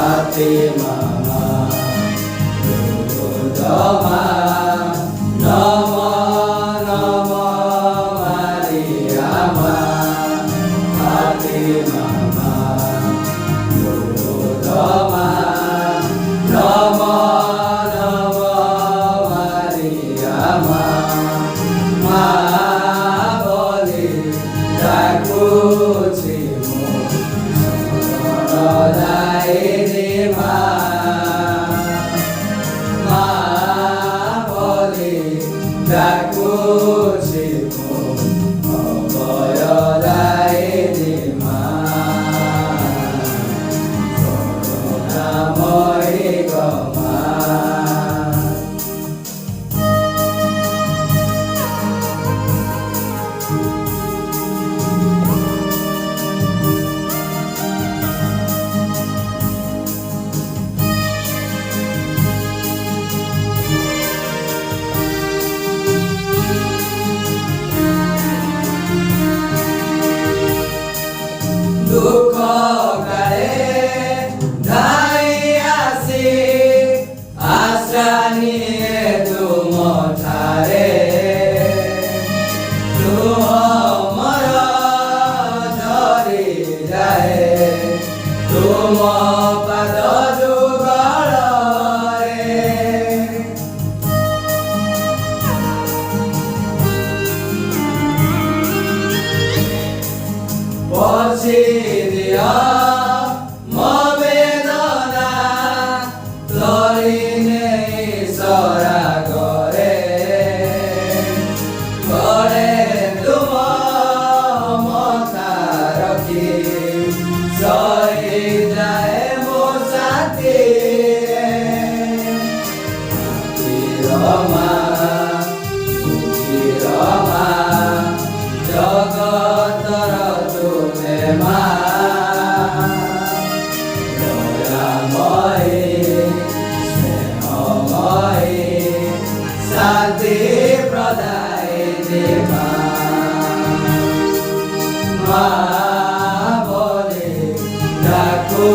Fatima Dama Nama Nama Mariama Fatima Dama Nama Nama Mariama Ma bole dakuchimu Sorodai ma bole dakuchimu Oboyodai ma Corona moi goma दुख करे धाई आसी आशा निये तुम ठारे तुम झरी जाए तुम पाद जुगल पछी दिया म वेदना लड़िने इशारा करे तुम मथा रखी सही जाए मो साथी रमा जगतर तुमे मा दयामयी स्नेहमयी शान्ति प्रदायिनी मा बले डाको